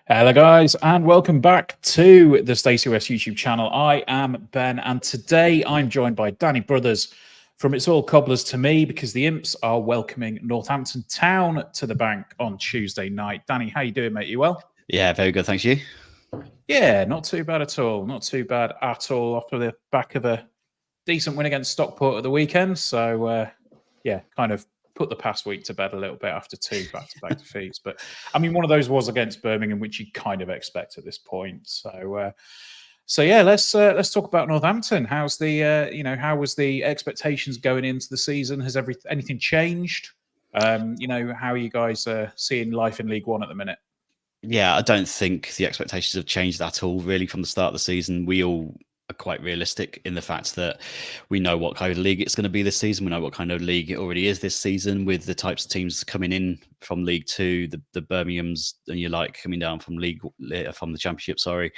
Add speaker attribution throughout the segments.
Speaker 1: Hello guys, and welcome back to the Stacey West YouTube channel. I am Ben, and today I'm joined by Danny Brothers from It's All Cobblers to Me, because the Imps are welcoming Northampton Town to the Bank on Tuesday night. Danny, how you doing, mate? You well?
Speaker 2: Yeah, very good, thanks. You?
Speaker 1: Yeah, not too bad at all. Not too bad at all. Off the back of a decent win against Stockport at the weekend. So, yeah, kind of put the past week to bed a little bit after two back-to-back defeats. But, I mean, one of those was against Birmingham, which you kind of expect at this point. So yeah, let's talk about Northampton. How's the, how was the expectations going into the season? Has anything changed? How are you guys seeing life in League One at the minute?
Speaker 2: Yeah, I don't think the expectations have changed at all, really, from the start of the season. We all are quite realistic in the fact that we know what kind of league it's going to be this season. We know what kind of league it already is this season, with the types of teams coming in from League Two, the Birminghams, and you like coming down from the Championship. Sorry,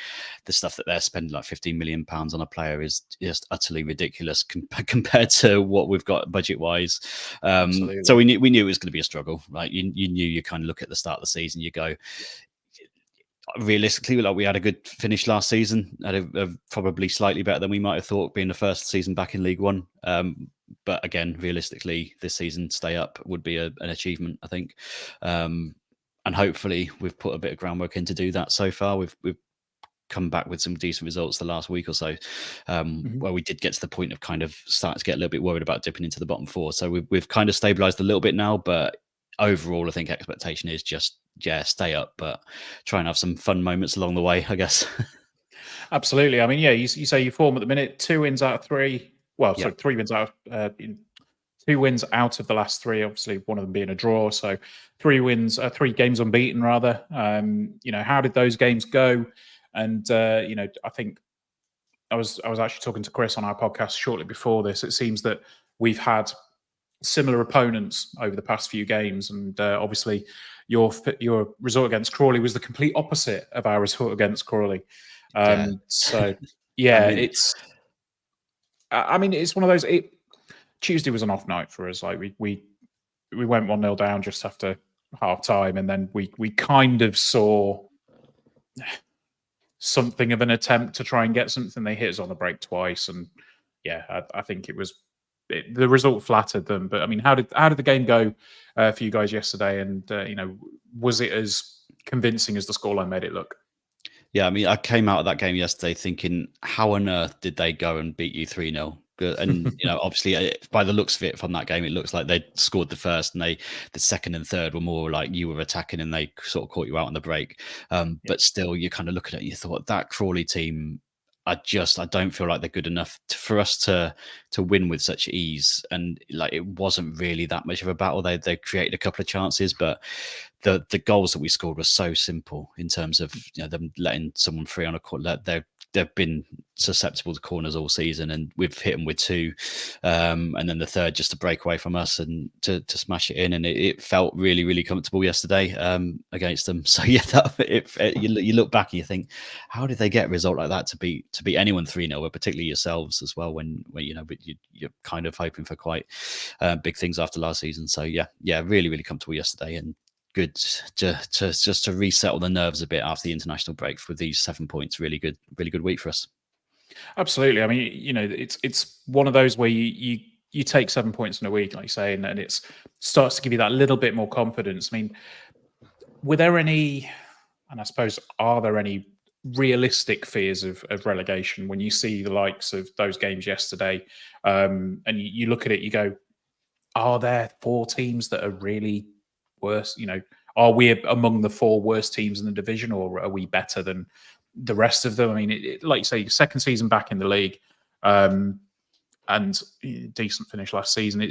Speaker 2: the stuff that they're spending like £15 million on a player is just utterly ridiculous compared to what we've got budget wise. So we knew it was going to be a struggle, right? You knew, you kind of look at the start of the season, you go, realistically, like, we had a good finish last season, had a probably slightly better than we might have thought, being the first season back in League One. But again, realistically, this season stay up would be an achievement, I think. And hopefully we've put a bit of groundwork in to do that so far. We've come back with some decent results the last week or so, where we did get to the point of kind of starting to get a little bit worried about dipping into the bottom four. So we've kind of stabilized a little bit now, but overall, I think expectation is just, stay up, but try and have some fun moments along the way, I guess.
Speaker 1: Absolutely. I mean, yeah, you say you form at the minute, 2 wins out of 3. Well, sorry, 3 wins out of 2 wins out of the last 3. Obviously, one of them being a draw. So 3 wins, 3 games unbeaten, rather. How did those games go? And I think I was actually talking to Chris on our podcast shortly before this. It seems that we've had similar opponents over the past few games, and obviously your result against Crawley was the complete opposite of our result against Crawley. So yeah, it's one of those. Tuesday was an off night for us. Like we went 1-0 down just after half time, and then we kind of saw something of an attempt to try and get something. They hit us on the break twice, and yeah, I think the result flattered them. But I mean, how did the game go for you guys yesterday? And was it as convincing as the scoreline made it look?
Speaker 2: Yeah, I mean, I came out of that game yesterday thinking, how on earth did they go and beat you 3-0? And obviously, by the looks of it from that game, it looks like they scored the first, and the second and third were more like you were attacking, and they sort of caught you out on the break. But still, you kind of look at it and you thought, that Crawley team, I don't feel like they're good enough for us to win with such ease. And like, it wasn't really that much of a battle. They created a couple of chances, but the goals that we scored were so simple in terms of them letting someone free on a corner. They've been susceptible to corners all season, and we've hit them with 2, and then the third just to break away from us and to smash it in. And it felt really, really comfortable yesterday against them. So yeah, you look back and you think, how did they get a result like that to beat anyone 3-0, but particularly yourselves as well, when you're kind of hoping for quite big things after last season. So yeah, really, really comfortable yesterday, and good to resettle the nerves a bit after the international break with these 7 points. Really good week for us.
Speaker 1: Absolutely. I mean, it's one of those where you take 7 points in a week, like you say, and it starts to give you that little bit more confidence. I mean, were there any, and I suppose, are there any realistic fears of relegation when you see the likes of those games yesterday, and you look at it, you go, are there 4 teams that are really worse? Are we among the 4 worst teams in the division, or are we better than the rest of them? I mean, like you say, second season back in the league, and decent finish last season.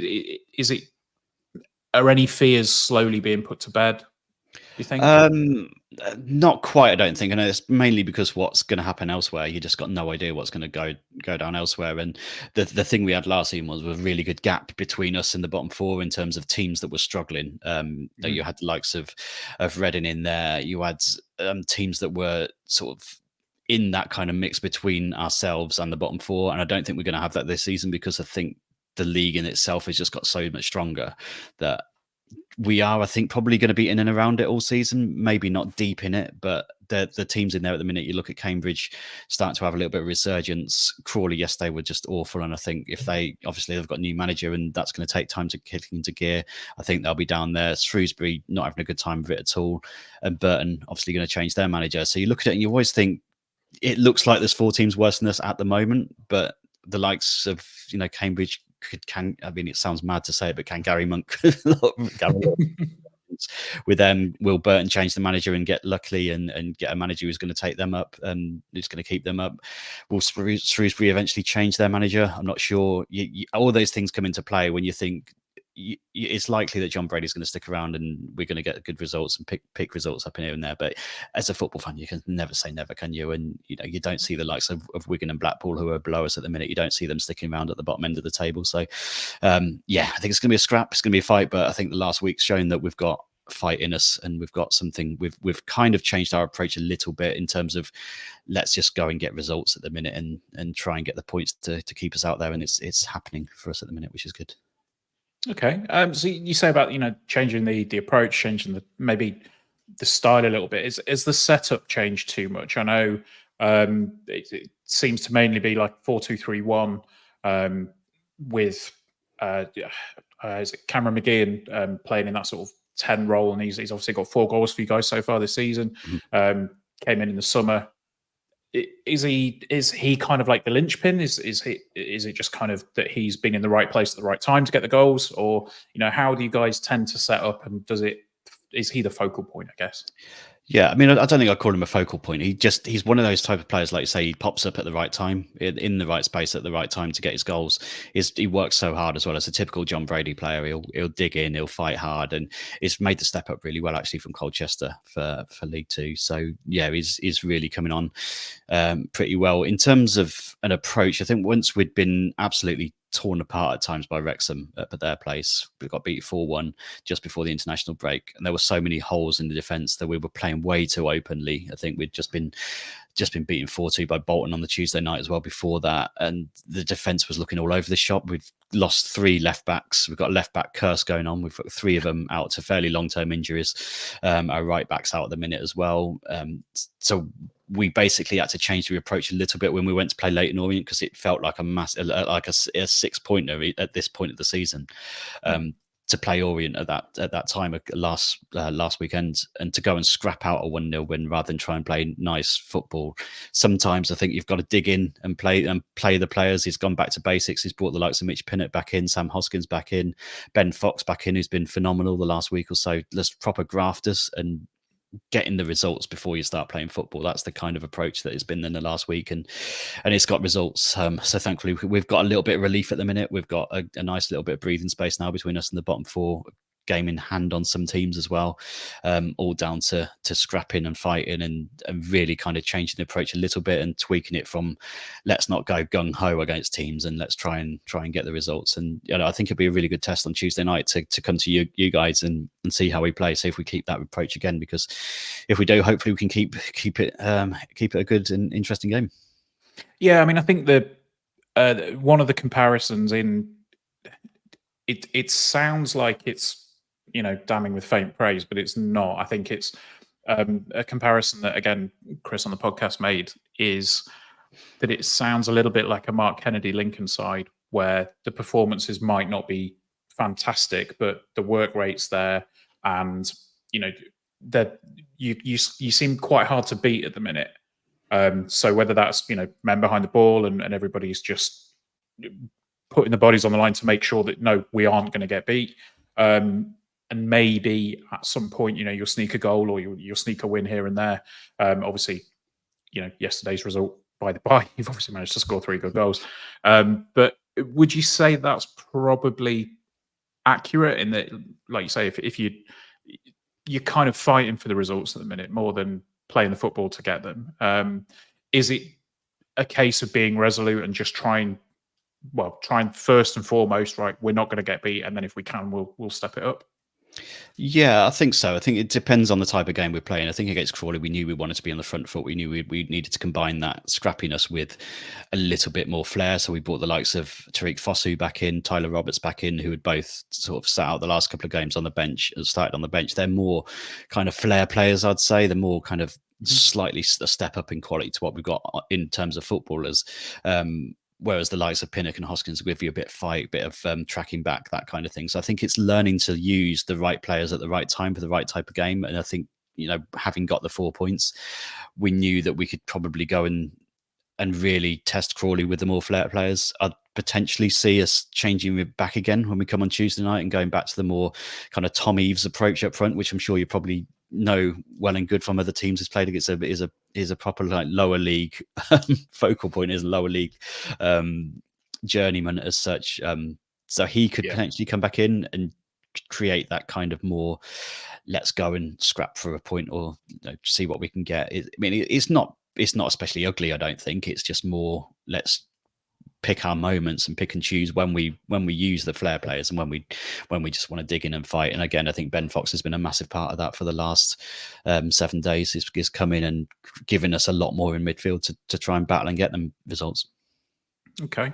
Speaker 1: Are any fears slowly being put to bed? you think?
Speaker 2: Not quite, I don't think. And it's mainly because what's going to happen elsewhere. You just got no idea what's going to go down elsewhere. And the thing we had last season was a really good gap between us and the bottom four in terms of teams that were struggling. That you had the likes of Reading in there. You had teams that were sort of in that kind of mix between ourselves and the bottom four. And I don't think we're going to have that this season, because I think the league in itself has just got so much stronger that we are, I think, probably going to be in and around it all season. Maybe not deep in it, but the teams in there at the minute. You look at Cambridge starting to have a little bit of resurgence. Crawley yesterday were just awful, and I think if they've got a new manager, and that's going to take time to kick into gear, I think they'll be down there. Shrewsbury not having a good time with it at all, and Burton obviously going to change their manager. So you look at it and you always think it looks like there's 4 teams worse than us at the moment, but the likes of Cambridge can. I mean, it sounds mad to say it, but can Gary Monk with them? Will Burton change the manager and get luckily and get a manager who's going to take them up and who's going to keep them up? Will Shrewsbury eventually change their manager? I'm not sure. All those things come into play when you think it's likely that John Brady's going to stick around and we're going to get good results and pick results up in here and there. But as a football fan, you can never say never, can you? And you don't see the likes of Wigan and Blackpool, who are below us at the minute. You don't see them sticking around at the bottom end of the table. So I think it's going to be a scrap. It's going to be a fight. But I think the last week's shown that we've got fight in us, and we've got something. We've kind of changed our approach a little bit in terms of let's just go and get results at the minute and try and get the points to keep us out there. And it's happening for us at the minute, which is good.
Speaker 1: Okay. So you say about changing the approach, changing maybe the style a little bit. Is the setup changed too much? I know it seems to mainly be like 4-2-3-1 with is it Cameron McGeehan playing in that sort of 10 role, and he's obviously got 4 goals for you guys so far this season. Came in the summer. Is he kind of like the linchpin? Is it just kind of that he's been in the right place at the right time to get the goals, or how do you guys tend to set up, and is he the focal point, I guess?
Speaker 2: Yeah, I mean, I don't think I'd call him a focal point. He's one of those type of players, like you say, he pops up at the right time, in the right space at the right time to get his goals. He works so hard as well. As a typical John Brady player, he'll dig in, he'll fight hard, and he's made the step up really well actually from Colchester for League Two. So yeah, he's really coming on pretty well in terms of an approach. I think once we'd been absolutely torn apart at times by Wrexham at their place. We got beat 4-1 just before the international break, and there were so many holes in the defence that we were playing way too openly. I think we'd just been beaten 4-2 by Bolton on the Tuesday night as well before that, and the defence was looking all over the shop. We've lost 3 left backs. We've got a left back curse going on. We've got 3 of them out to fairly long-term injuries. Our right back's out at the minute as well. So we basically had to change the approach a little bit when we went to play Leyton Orient, because it felt like a 6-pointer at this point of the season. To play Orient at that time last weekend, and to go and scrap out a 1-0 win rather than try and play nice football. Sometimes I think you've got to dig in and play the players. He's gone back to basics. He's brought the likes of Mitch Pinnett back in, Sam Hoskins back in, Ben Fox back in, who's been phenomenal the last week or so. There's proper grafters and getting the results before you start playing football. That's the kind of approach that has been in the last week, and it's got results. So thankfully we've got a little bit of relief at the minute. We've got a nice little bit of breathing space now between us and the bottom 4. Game in hand on some teams as well, all down to scrapping and fighting and really kind of changing the approach a little bit and tweaking it from let's not go gung-ho against teams and let's try and get the results. And I think it'll be a really good test on Tuesday night to come to you guys and see how we play, see if we keep that approach again, because if we do, hopefully we can keep it a good and interesting game.
Speaker 1: Yeah, I mean, I think one of the comparisons in it sounds like it's damning with faint praise, but it's not. I think it's a comparison that, again, Chris on the podcast made, is that it sounds a little bit like a Mark Kennedy Lincoln side, where the performances might not be fantastic, but the work rate's there, and that you seem quite hard to beat at the minute. So whether that's men behind the ball and everybody's just putting the bodies on the line to make sure that no, we aren't going to get beat. And maybe at some point, you'll sneak a goal or you'll sneak a win here and there. Obviously, yesterday's result, by the by, you've obviously managed to score 3 good goals. But would you say that's probably accurate in that, like you say, if you you're kind of fighting for the results at the minute more than playing the football to get them. Is it a case of being resolute and just trying first and foremost, right? We're not going to get beat, and then if we can, we'll step it up.
Speaker 2: Yeah, I think so. I think it depends on the type of game we're playing. I think against Crawley, we knew we wanted to be on the front foot. We knew we needed to combine that scrappiness with a little bit more flair. So we brought the likes of Tariq Fosu back in, Tyler Roberts back in, who had both sort of sat out the last couple of games on the bench, started on the bench. They're more kind of flair players, I'd say. They're more kind of slightly a step up in quality to what we've got in terms of footballers. Whereas the likes of Pinnock and Hoskins give you a bit of fight, a bit of tracking back, that kind of thing. So I think it's learning to use the right players at the right time for the right type of game. And I think, having got the 4 points, we knew that we could probably go and really test Crawley with the more flair players. I'd potentially see us changing it back again when we come on Tuesday night and going back to the more kind of Tom Eaves approach up front, which I'm sure you probably know well and good from other teams he's played against. Is a proper like lower league focal point, is a lower league journeyman as such. So he could potentially come back in and create that kind of more let's go and scrap for a point or see what we can get. It's not especially ugly, I don't think. It's just more let's pick our moments and pick and choose when we use the flair players and when we just want to dig in and fight. And again, I think Ben Fox has been a massive part of that for the last 7 days. He's come in and given us a lot more in midfield to try and battle and get them results.
Speaker 1: Okay.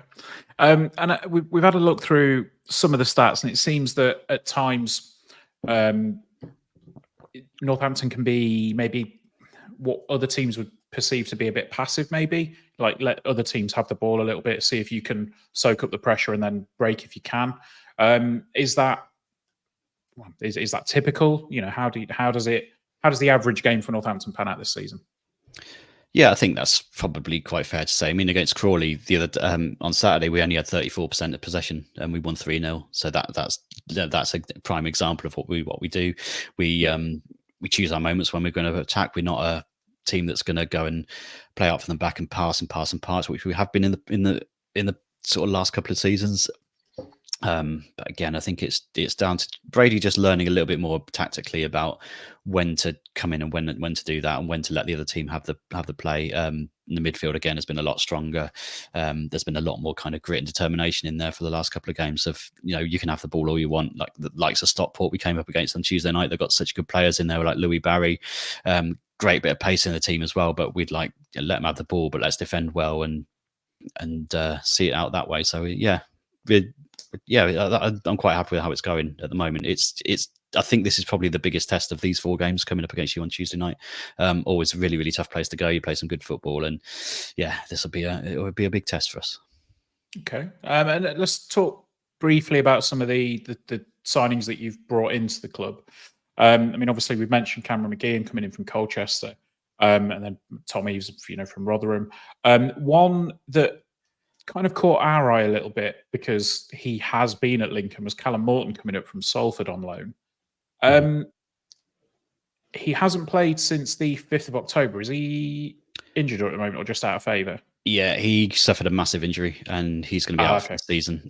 Speaker 1: And we've had a look through some of the stats, and it seems that at times Northampton can be maybe what other teams would perceive to be a bit passive, maybe like let other teams have the ball a little bit, see if you can soak up the pressure and then break if you can. Is that typical? How does the average game for Northampton pan out this season?
Speaker 2: Yeah, I think that's probably quite fair to say. I mean, against Crawley the other on Saturday, we only had 34% of possession, and we won 3-0. So that's a prime example of what we do. We choose our moments when we're going to attack. We're not a team that's going to go and play out from the back and pass, which we have been in the sort of last couple of seasons. But again, I think it's down to Brady just learning a little bit more tactically about when to come in and when to do that and when to let the other team have the play. The midfield again has been a lot stronger. There's been a lot more kind of grit and determination in there for the last couple of games. Of you can have the ball all you want. Like the likes of Stockport, we came up against on Tuesday night. They've got such good players in there, like Louis Barry. Great bit of pace in the team as well. But we'd let them have the ball, but let's defend well and see it out that way. So I'm quite happy with how it's going at the moment. I think this is probably the biggest test of these 4 games coming up against you on Tuesday night. Always a really, really tough place to go. You play some good football, and it will be a big test for us.
Speaker 1: Okay, and let's talk briefly about some of the signings that you've brought into the club. I mean, obviously we've mentioned Cameron McGeehan coming in from Colchester, and then Tom Eaves, from Rotherham. One that kind of caught our eye a little bit because he has been at Lincoln was Callum Morton coming up from Salford on loan. He hasn't played since the 5th of October. Is he injured at the moment or just out of favour?
Speaker 2: Yeah, he suffered a massive injury and he's going to be out for the season.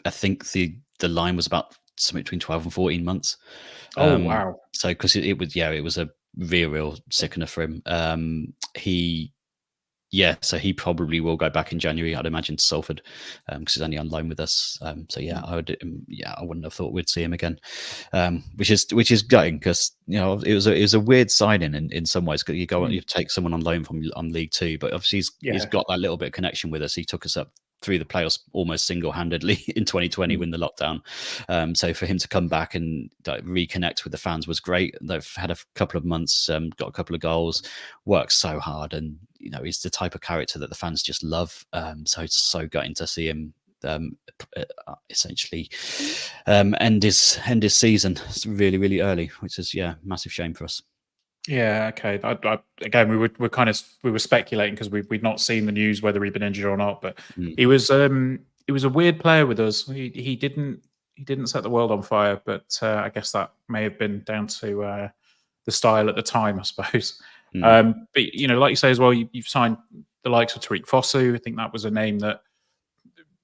Speaker 2: I think the line was about something between 12 and 14 months.
Speaker 1: Oh, wow.
Speaker 2: So because it was a real sickener for him. So he probably will go back in January, I'd imagine, to Salford, because he's only on loan with us. I wouldn't have thought we'd see him again, which is gutting because it was a weird signing in some ways. Because you take someone on loan on League Two, but obviously he's got that little bit of connection with us. He took us up through the playoffs almost single-handedly in 2020 when the lockdown. So for him to come back and reconnect with the fans was great. They've had a couple of months, got a couple of goals, worked so hard, and he's the type of character that the fans just love. So it's so gutting to see him essentially end his season. It's really, really early, which is massive shame for us.
Speaker 1: Yeah, okay. Again, we were speculating because we'd not seen the news whether he'd been injured or not. But he was a weird player with us. He didn't set the world on fire, but I guess that may have been down to the style at the time, I suppose. But like you say as well, you've signed the likes of Tariq Fosu. I think that was a name that,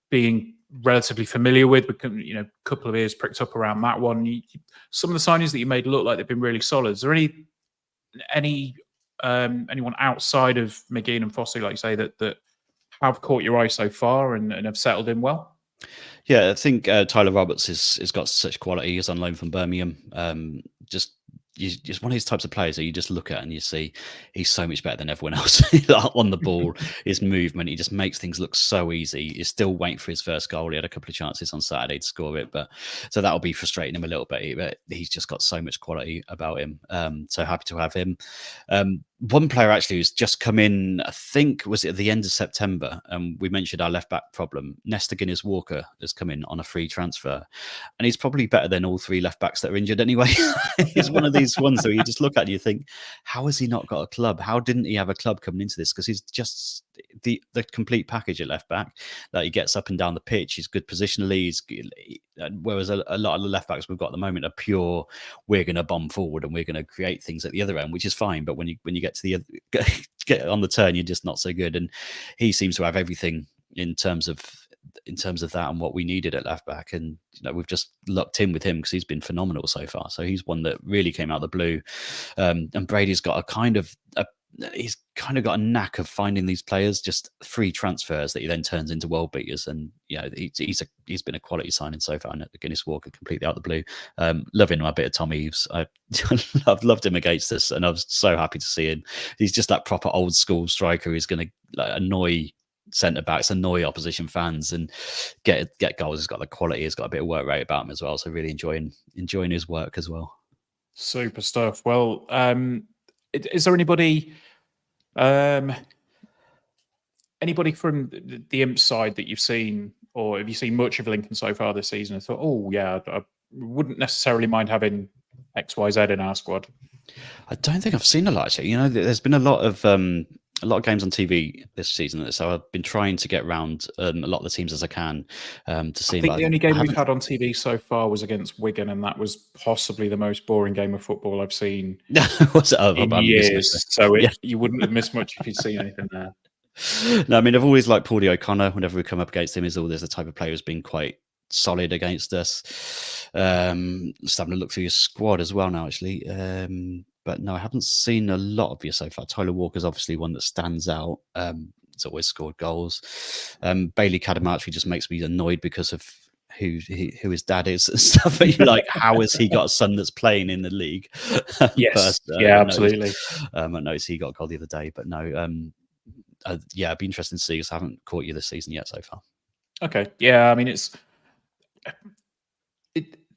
Speaker 1: being relatively familiar with. A couple of ears pricked up around that one. Some of the signings that you made look like they've been really solid. Is there anyone outside of McGinn and Fossey, like you say, that have caught your eye so far and have settled in well?
Speaker 2: Yeah, I think Tyler Roberts has got such quality. He's on loan from Birmingham. Just one of these types of players that you just look at and you see he's so much better than everyone else on the ball. His movement, he just makes things look so easy. He's still waiting for his first goal. He had a couple of chances on Saturday to score it, but so that'll be frustrating him a little bit. But he's just got so much quality about him. So happy to have him. One player actually who's just come in, I think, was it at the end of September? We mentioned our left back problem. Nestor Guinness-Walker has come in on a free transfer, and he's probably better than all three left backs that are injured anyway. He's one of these ones where you just look at it and you think, how has he not got a club? How didn't he have a club coming into this? Because he's just the complete package at left back. That he gets up and down the pitch. He's good positionally. Whereas a lot of the left backs we've got at the moment are pure, we're going to bomb forward and we're going to create things at the other end, which is fine. But when you get to the other, get on the turn, you're just not so good. And he seems to have everything in terms of that and what we needed at left back. And we've just lucked in with him because he's been phenomenal so far. So he's one that really came out of the blue. And Brady's got he's kind of got a knack of finding these players, just free transfers that he then turns into world beaters. And he's been a quality signing so far. And Guinness-Walker completely out of the blue. Loving my bit of Tom Eves. I've loved him against us, and I was so happy to see him. He's just that proper old school striker who's going to annoy centre backs, annoy opposition fans, and get goals. He's got the quality. He's got a bit of work rate about him as well. So really enjoying his work as well.
Speaker 1: Super stuff. Well, is there anybody from the Imps side that you've seen, or have you seen much of Lincoln so far this season and thought, oh yeah, I wouldn't necessarily mind having XYZ in our squad?
Speaker 2: I don't think I've seen a lot actually. There's been a lot of games on TV this season, so I've been trying to get around a lot of the teams as I can to see.
Speaker 1: I think the only game we've had on TV so far was against Wigan, and that was possibly the most boring game of football I've seen in years. So you wouldn't have missed much if you'd seen anything there.
Speaker 2: No, I mean, I've always liked Paulie O'Connor. Whenever we come up against him, there's the type of player who's been quite solid against us. Just having a look through your squad as well now, actually. But no, I haven't seen a lot of you so far. Tyler Walker's obviously one that stands out. He's always scored goals. Bailey Cadamartri just makes me annoyed because of who his dad is and stuff. But you're like, how has he got a son that's playing in the league?
Speaker 1: Yes, absolutely.
Speaker 2: I noticed he got a goal the other day, but no. It'd be interesting to see because I haven't caught you this season yet so far.
Speaker 1: Okay, yeah, I mean,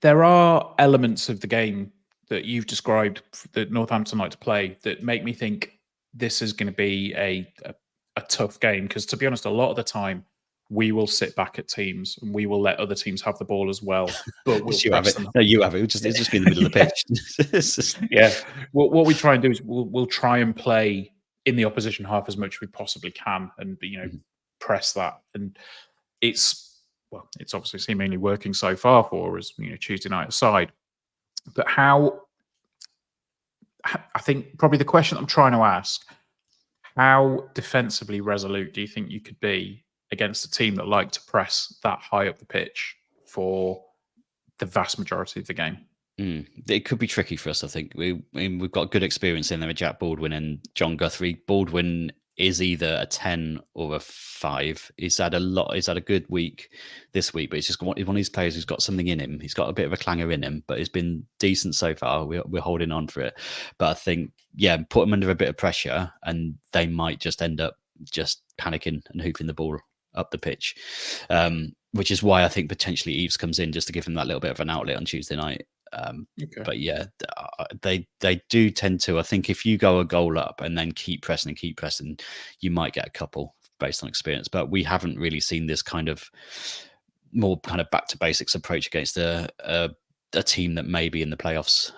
Speaker 1: there are elements of the game that you've described that Northampton like to play that make me think this is going to be a tough game, because to be honest, a lot of the time we will sit back at teams and we will let other teams have the ball as well. But we'll
Speaker 2: you have it. No, you have it. It's just be in the middle of the pitch.
Speaker 1: Yeah. What we try and do is we'll try and play in the opposition half as much as we possibly can, and press that. And it's obviously seemingly working so far for us, Tuesday night aside. But I think probably the question I'm trying to ask, how defensively resolute do you think you could be against a team that like to press that high up the pitch for the vast majority of the game?
Speaker 2: It could be tricky for us, I think. We've got good experience in there with Jack Baldwin and John Guthrie. Baldwin is either a 10 or a 5. He's had a good week this week, but he's just one of these players who's got something in him. He's got a bit of a clanger in him, but it's been decent so far. We're holding on for it. But I think, put them under a bit of pressure and they might just end up just panicking and hoofing the ball up the pitch, which is why I think potentially Eves comes in just to give him that little bit of an outlet on Tuesday night.
Speaker 1: Okay.
Speaker 2: But they do tend to. I think if you go a goal up and then keep pressing, you might get a couple based on experience. But we haven't really seen this kind of more kind of back to basics approach against a team that may be in the playoffs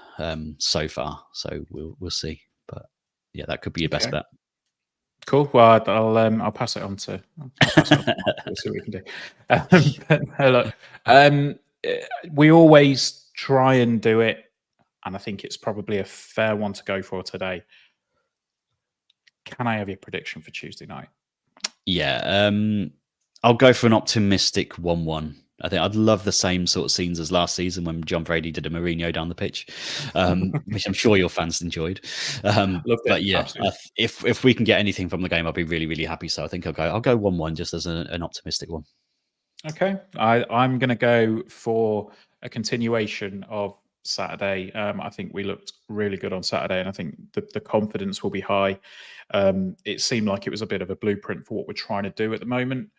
Speaker 2: so far. So we'll see. But that could be your best bet.
Speaker 1: Cool. Well, I'll pass it on to. We'll see what we can do. Look, we always try and do it, and I think it's probably a fair one to go for today. Can I have your prediction for Tuesday night?
Speaker 2: Yeah, I'll go for an optimistic 1-1. I think I'd love the same sort of scenes as last season when John Brady did a Mourinho down the pitch, which I'm sure your fans enjoyed.
Speaker 1: Loved it.
Speaker 2: But yeah,
Speaker 1: Absolutely.
Speaker 2: if we can get anything from the game, I'll be really, really happy. So I think I'll go 1-1 just as an optimistic one.
Speaker 1: Okay. I'm going to go for a continuation of Saturday. I think we looked really good on Saturday, and I think the confidence will be high. It seemed like it was a bit of a blueprint for what we're trying to do at the moment.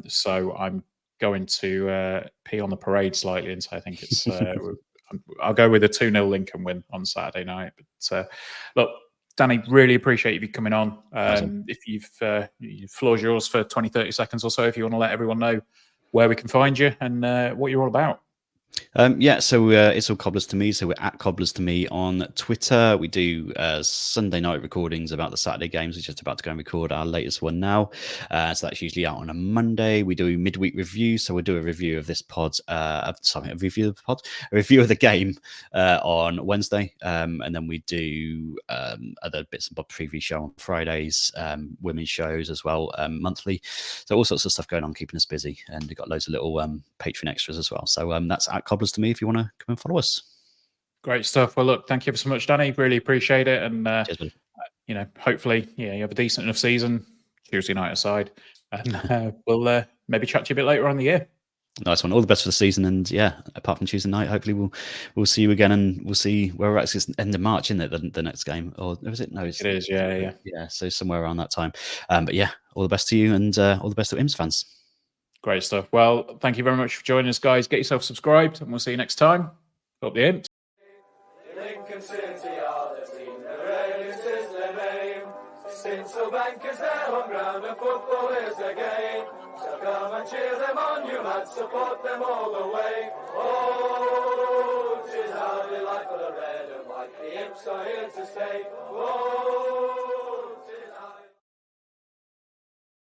Speaker 1: So I'm going to pee on the parade slightly and say I think it's. I'll go with a 2-0 Lincoln win on Saturday night. But look, Danny, really appreciate you coming on.
Speaker 2: Awesome.
Speaker 1: If floor's yours for 20, 30 seconds or so, if you want to let everyone know where we can find you and what you're all about.
Speaker 2: So it's all Cobblers to Me. So we're at Cobblers to Me on Twitter. We do Sunday night recordings about the Saturday games. We're just about to go and record our latest one now. So that's usually out on a Monday. We do midweek reviews. So we'll do a review of this pod. A review of the game on Wednesday. And then we do other bits and bobs preview show on Fridays, women's shows as well, monthly. So all sorts of stuff going on, keeping us busy. And we've got loads of little Patreon extras as well. So that's at Cobblers to Me if you want to come and follow us.
Speaker 1: Great stuff. Well, look, thank you so much, Danny. Really appreciate it. And,
Speaker 2: Cheers,
Speaker 1: hopefully, you have a decent enough season, Tuesday night aside. And we'll maybe chat to you a bit later on in the year.
Speaker 2: Nice one. All the best for the season. And yeah, apart from Tuesday night, hopefully we'll see you again, and we'll see where we're at. It's end of March, isn't it? The next game, or is it? No,
Speaker 1: it is. Yeah.
Speaker 2: So somewhere around that time. But yeah, all the best to you, and all the best to Imps fans.
Speaker 1: Great stuff. Well, thank you very much for joining us, guys. Get yourself subscribed, and we'll see you next time. Up the Imps.
Speaker 3: Lincoln City are the team, the race is their name. Sincil Bank is their home ground, and football is their game. So come and cheer them on, you lads, support them all the way. Oh, 'tis our delight for the red and white, the Imps are here to stay. Oh.